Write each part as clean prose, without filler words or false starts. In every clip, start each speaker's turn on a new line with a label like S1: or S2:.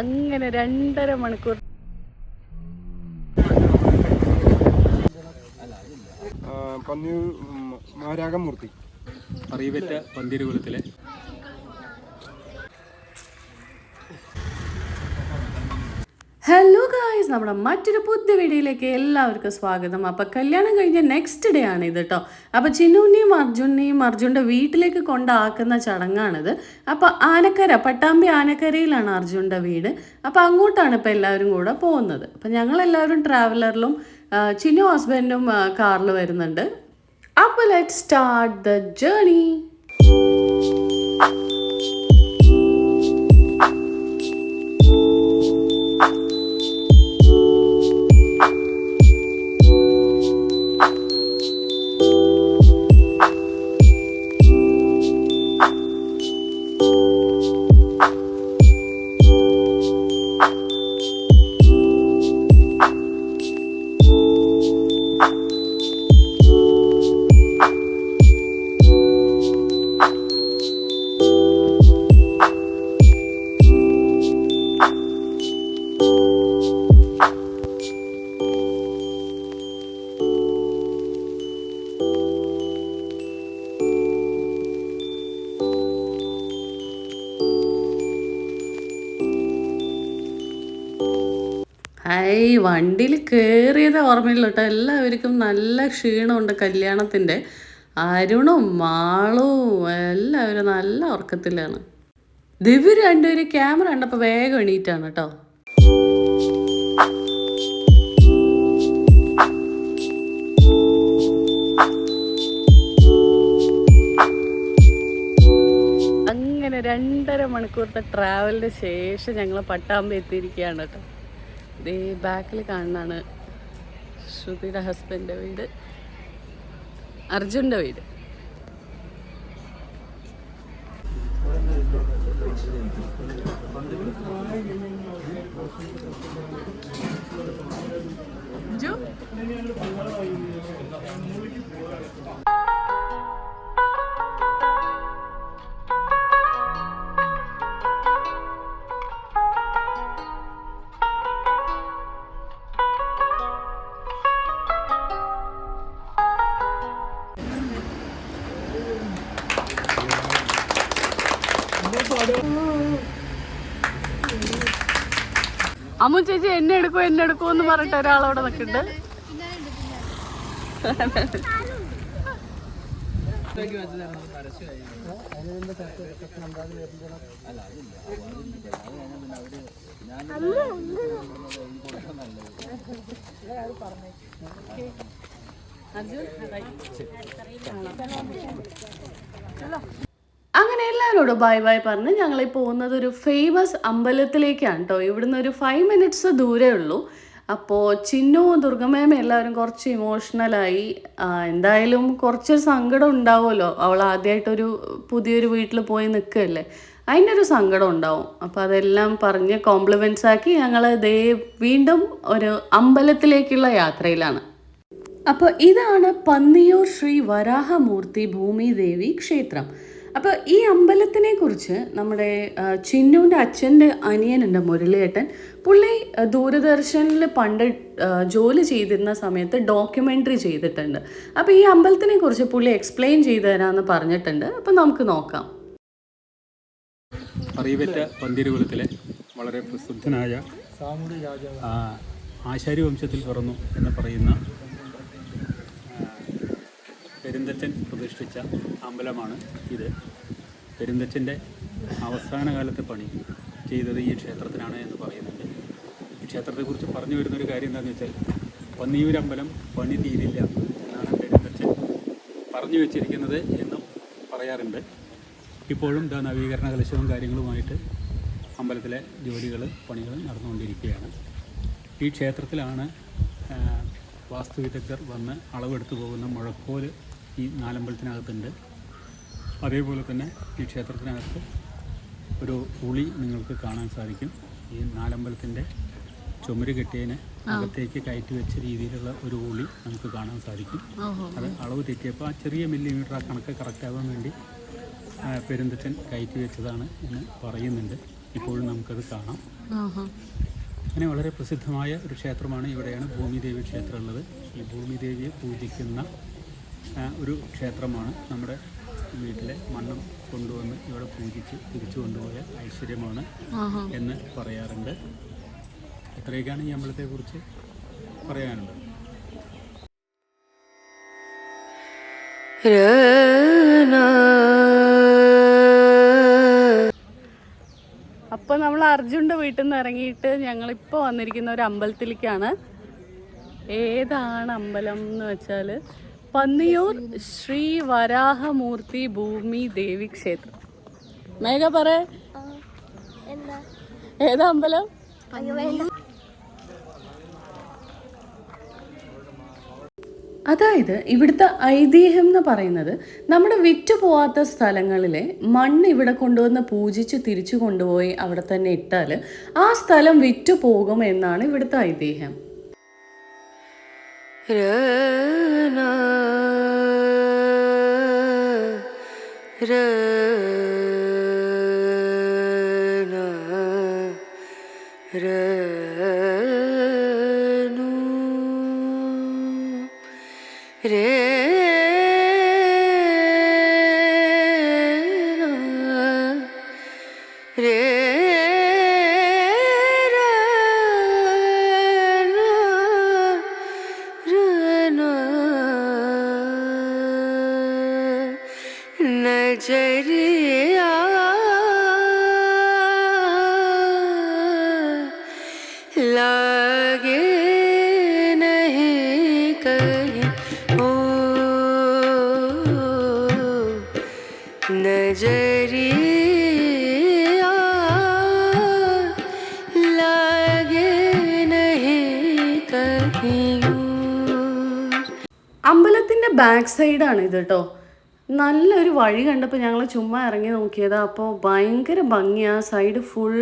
S1: അങ്ങനെ 2.5 മണിക്കൂർ
S2: മാരാകമൂർത്തി
S3: അറിയപ്പെട്ട പന്തിരുകുലത്തിലെ
S1: ഹലോ ഗായ്സ്, നമ്മുടെ മറ്റൊരു പുതിയ വീഡിയോയിലേക്ക് എല്ലാവർക്കും സ്വാഗതം. അപ്പോൾ കല്യാണം കഴിഞ്ഞ നെക്സ്റ്റ് ഡേ ആണ് ഇത് കേട്ടോ. അപ്പോൾ ചിന്നുവിനെയും അർജുൻ്റെ വീട്ടിലേക്ക് കൊണ്ടാക്കുന്ന ചടങ്ങാണിത്. അപ്പോൾ പട്ടാമ്പി ആനക്കരയിലാണ് അർജുൻ്റെ വീട്. അപ്പോൾ അങ്ങോട്ടാണ് ഇപ്പോൾ എല്ലാവരും കൂടെ പോകുന്നത്. അപ്പോൾ ഞങ്ങളെല്ലാവരും ട്രാവലറിലും ചിന്നു ഹസ്ബൻഡും കാറിൽ വരുന്നുണ്ട്. അപ്പോൾ ലെറ്റ്സ് സ്റ്റാർട്ട് ദ ജേർണി. വണ്ടിയിൽ കയറിയത് ഓർമ്മയില്ല കേട്ടോ. എല്ലാവർക്കും നല്ല ക്ഷീണമുണ്ട് കല്യാണത്തിൻ്റെ. അരുണും മാളും എല്ലാവരും നല്ല ഉറക്കത്തിലാണ്. ദിവ്യ രണ്ടുപേരും ക്യാമറ കണ്ടപ്പോൾ വേഗം എണീറ്റാണ് കേട്ടോ. അങ്ങനെ 2.5 മണിക്കൂറത്തെ ട്രാവലിന് ശേഷം ഞങ്ങൾ പട്ടാമ്പി എത്തിയിരിക്കുകയാണ് കേട്ടോ. ഇതേ ബാക്കിൽ കാണുന്നതാണ് ശ്രുതിയുടെ ഹസ്ബൻഡിൻ്റെ വീട്, അർജുൻ്റെ വീട്. അമ്മു ചേച്ചി എന്നെ എടുക്കോ എന്ന് പറഞ്ഞിട്ട് ഒരാളവിടെ നിൽക്കുന്നുണ്ട്. അങ്ങനെ എല്ലാവരോടും ബൈ ബൈ പറഞ്ഞ് ഞങ്ങൾ പോകുന്നത് ഒരു ഫേമസ് അമ്പലത്തിലേക്കാണ് കേട്ടോ. ഇവിടുന്ന് ഒരു 5 മിനിറ്റ്സ് ദൂരേ ഉള്ളൂ. അപ്പോൾ ചിന്നുവും ദുർഗമ്മയും എല്ലാവരും കുറച്ച് ഇമോഷണലായി. എന്തായാലും കുറച്ചൊരു സങ്കടം ഉണ്ടാവുമല്ലോ, അവൾ ആദ്യമായിട്ടൊരു പുതിയൊരു വീട്ടിൽ പോയി നിൽക്കുകയല്ലേ, അതിൻ്റെ ഒരു സങ്കടം ഉണ്ടാവും. അപ്പോൾ അതെല്ലാം പറഞ്ഞ് കോംപ്ലിമെൻറ്റ്സ് ആക്കി ഞങ്ങൾ വീണ്ടും ഒരു അമ്പലത്തിലേക്കുള്ള യാത്രയിലാണ്. അപ്പോൾ ഇതാണ് പന്നിയൂർ ശ്രീ വരാഹമൂർത്തി ഭൂമിദേവി ക്ഷേത്രം. അപ്പോൾ ഈ അമ്പലത്തിനെ കുറിച്ച് നമ്മുടെ ചിന്നുവിൻ്റെ അച്ഛൻ്റെ അനിയനുണ്ട് മുരളിയേട്ടൻ. പുള്ളി ദൂരദർശനിൽ പണ്ട് ജോലി ചെയ്തിരുന്ന സമയത്ത് ഡോക്യുമെൻ്ററി ചെയ്തിട്ടുണ്ട്. അപ്പോൾ ഈ അമ്പലത്തിനെ കുറിച്ച് പുള്ളി എക്സ്പ്ലെയിൻ ചെയ്തു തരാമെന്ന് പറഞ്ഞിട്ടുണ്ട്. അപ്പോൾ നമുക്ക് നോക്കാം.
S3: അറിയപ്പെട്ട പന്തിരുകുലത്തിലെ വളരെ പ്രസിദ്ധനായ ആശാരി വംശത്തിൽ പിറന്നു എന്ന് പറയുന്ന പെരുന്തച്ചൻ പ്രതിഷ്ഠിച്ച അമ്പലമാണ് ഇത്. പെരുന്തച്ചൻ്റെ അവസാന കാലത്തെ പണി ചെയ്തത് ഈ ക്ഷേത്രത്തിനാണ് എന്ന് പറയുന്നുണ്ട്. ഈ ക്ഷേത്രത്തെക്കുറിച്ച് പറഞ്ഞു വരുന്നൊരു കാര്യം എന്താണെന്ന് വെച്ചാൽ, പന്നിയൂരമ്പലം പണി തീരില്ല എന്നാണ് പെരുന്തച്ചൻ പറഞ്ഞു വെച്ചിരിക്കുന്നത് എന്നും പറയാറുണ്ട്. ഇപ്പോഴും നവീകരണ കലശവും കാര്യങ്ങളുമായിട്ട് അമ്പലത്തിലെ പണികൾ നടന്നുകൊണ്ടിരിക്കുകയാണ്. ഈ ക്ഷേത്രത്തിലാണ് വാസ്തുവിദഗ്ധർ വന്ന് അളവെടുത്തു പോകുന്ന മുഴക്കോല് ഈ നാലമ്പലത്തിനകത്തുണ്ട്. അതേപോലെ തന്നെ ഈ ക്ഷേത്രത്തിനകത്ത് ഒരു ഉളി നിങ്ങൾക്ക് കാണാൻ സാധിക്കും. ഈ നാലമ്പലത്തിൻ്റെ ചുമര് കെട്ടിയതിന് അകത്തേക്ക് കയറ്റി വെച്ച രീതിയിലുള്ള ഒരു ഉളി നമുക്ക് കാണാൻ സാധിക്കും. അത് അളവ് തെറ്റിയപ്പോൾ ആ ചെറിയ മില്ലിമീറ്റർ ആ കണക്ക് കറക്റ്റാകാൻ വേണ്ടി പെരുന്തച്ചൻ കയറ്റി വെച്ചതാണ് എന്ന് പറയുന്നുണ്ട്. ഇപ്പോഴും നമുക്കത് കാണാം. അങ്ങനെ വളരെ പ്രസിദ്ധമായ ഒരു ക്ഷേത്രമാണ്. ഇവിടെയാണ് ഭൂമിദേവി ക്ഷേത്രം ഉള്ളത്. ഈ ഭൂമിദേവിയെ പൂജിക്കുന്ന ഒരു ക്ഷേത്രമാണ്. നമ്മുടെ വീട്ടിലെ മണ്ണം കൊണ്ടുവന്ന് ഇവിടെ പൂജിച്ച് തിരിച്ചു കൊണ്ടുപോയ ഐശ്വര്യമാണ് എന്ന് പറയാറുണ്ട്. ഇത്രയൊക്കെയാണ് ഈ അമ്പലത്തെക്കുറിച്ച് പറയാനുള്ളത്.
S1: അപ്പോൾ നമ്മൾ അർജുൻ്റെ വീട്ടിൽ നിന്ന് ഇറങ്ങിയിട്ട് ഞങ്ങളിപ്പോൾ വന്നിരിക്കുന്ന ഒരു അമ്പലത്തിലേക്കാണ്. ഏതാണ് അമ്പലം എന്ന് വെച്ചാൽ പന്നിയൂർ ശ്രീ വരാഹമൂർത്തി ഭൂമി ദേവി ക്ഷേത്രം. മേഘ പറ, ഏതാ അമ്പലം? അതായത് ഇവിടുത്തെ ഐതിഹ്യം എന്ന് പറയുന്നത്, നമ്മുടെ വിറ്റു പോവാത്ത സ്ഥലങ്ങളിലെ മണ്ണ് ഇവിടെ കൊണ്ടുവന്ന് പൂജിച്ച് തിരിച്ചു കൊണ്ടുപോയി അവിടെ തന്നെ ഇട്ടാൽ ആ സ്ഥലം വിറ്റു പോകും എന്നാണ് ഇവിടുത്തെ ഐതിഹ്യം.
S2: नजरिया लागे नहीं कहीं ओ नजरिया लागे नहीं कहीं.
S1: അമ്പലത്തിൻ്റെ ബാക്ക് സൈഡാണ് ഇത് കേട്ടോ. നല്ലൊരു വഴി കണ്ടപ്പോൾ ഞങ്ങൾ ചുമ്മാ ഇറങ്ങി നോക്കിയതാണ്. അപ്പോൾ ഭയങ്കര ഭംഗിയാണ്. സൈഡ് ഫുൾ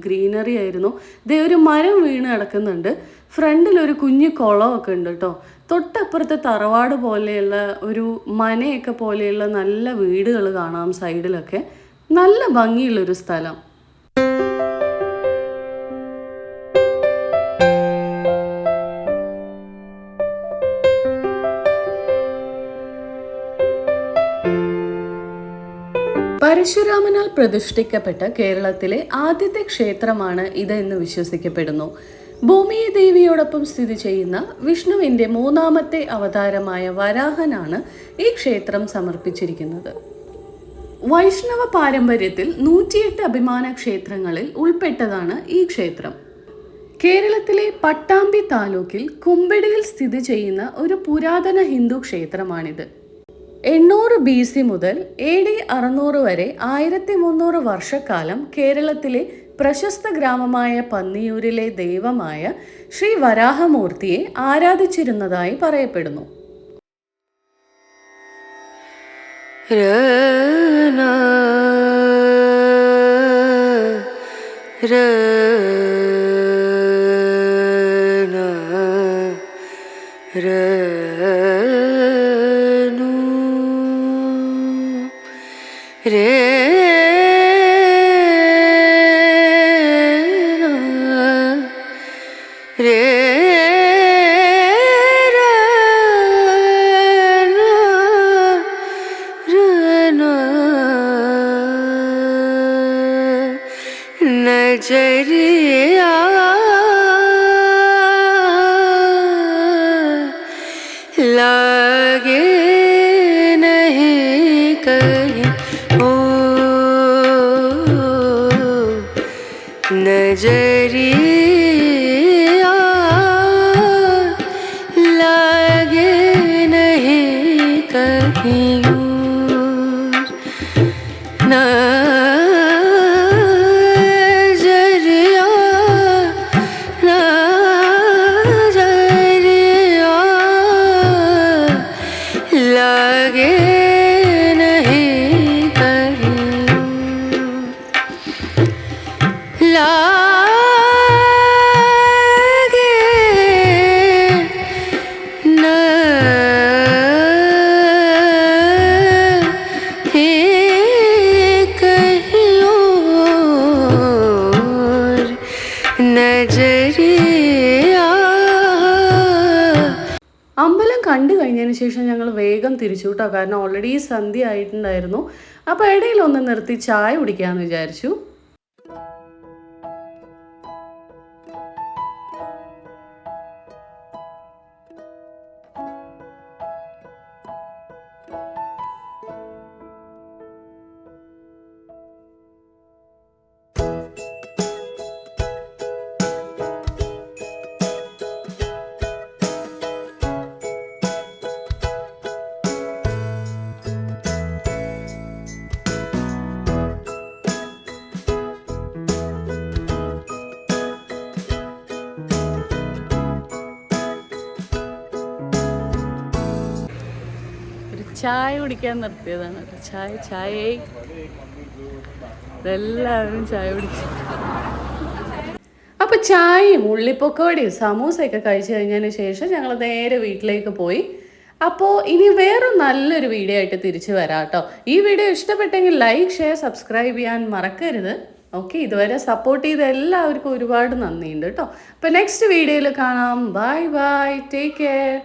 S1: ഗ്രീനറി ആയിരുന്നു. ദേ ഒരു മരം വീണ് കിടക്കുന്നുണ്ട്. ഫ്രണ്ടിലൊരു കുഞ്ഞു കുളമൊക്കെ ഉണ്ട് കേട്ടോ. തൊട്ടപ്പുറത്തെ തറവാട് പോലെയുള്ള ഒരു മനയൊക്കെ പോലെയുള്ള നല്ല വീടുകൾ കാണാം സൈഡിലൊക്കെ. നല്ല ഭംഗിയുള്ളൊരു സ്ഥലം. പരശുരാമനാൽ പ്രതിഷ്ഠിക്കപ്പെട്ട കേരളത്തിലെ ആദ്യത്തെ ക്ഷേത്രമാണ് ഇത് എന്ന് വിശ്വസിക്കപ്പെടുന്നു. ഭൂമി ദേവിയോടൊപ്പം സ്ഥിതി ചെയ്യുന്ന വിഷ്ണുവിൻ്റെ മൂന്നാമത്തെ അവതാരമായ വരാഹനാണ് ഈ ക്ഷേത്രം സമർപ്പിച്ചിരിക്കുന്നത്. വൈഷ്ണവ പാരമ്പര്യത്തിൽ 108 അഭിമാന ക്ഷേത്രങ്ങളിൽ ഉൾപ്പെട്ടതാണ് ഈ ക്ഷേത്രം. കേരളത്തിലെ പട്ടാമ്പി താലൂക്കിൽ കുമ്പിടിയിൽ സ്ഥിതി ചെയ്യുന്ന ഒരു പുരാതന ഹിന്ദു ക്ഷേത്രമാണിത്. 800 BC മുതൽ AD 600 വരെ 1300 വർഷക്കാലം കേരളത്തിലെ പ്രശസ്ത ഗ്രാമമായ പന്നിയൂരിലെ ദൈവമായ ശ്രീ വരാഹമൂർത്തിയെ ആരാധിച്ചിരുന്നതായി പറയപ്പെടുന്നു.
S2: नजरिया लागे नहीं कहीं ओ नजरिया लागे नहीं कहीं
S1: കണ്ടു കഴിഞ്ഞതിന് ശേഷം ഞങ്ങൾ വേഗം തിരിച്ചു കേട്ടോ, കാരണം ഓൾറെഡി സന്ധ്യ ആയിട്ടുണ്ടായിരുന്നു. അപ്പോൾ ഇടയിലൊന്ന് നിർത്തി ചായ കുടിക്കാമെന്ന് വിചാരിച്ചു. ചായ കുടിക്കാൻ നിർത്തിയതാണ്. ചായ ഇതെല്ലാവരും ചായ കുടിച്ചു. അപ്പോൾ ചായയും ഉള്ളിപ്പൊക്കോടിയും സമൂസയൊക്കെ കഴിച്ചു കഴിഞ്ഞതിന് ശേഷം ഞങ്ങൾ നേരെ വീട്ടിലേക്ക് പോയി. അപ്പോൾ ഇനി വേറെ നല്ലൊരു വീഡിയോ ആയിട്ട് തിരിച്ചു വരാം കേട്ടോ. ഈ വീഡിയോ ഇഷ്ടപ്പെട്ടെങ്കിൽ ലൈക്ക്, ഷെയർ, സബ്സ്ക്രൈബ് ചെയ്യാൻ മറക്കരുത്. ഓക്കെ, ഇതുവരെ സപ്പോർട്ട് ചെയ്ത എല്ലാവർക്കും ഒരുപാട് നന്ദിയുണ്ട് കേട്ടോ. അപ്പോൾ നെക്സ്റ്റ് വീഡിയോയിൽ കാണാം. Bye bye, take care.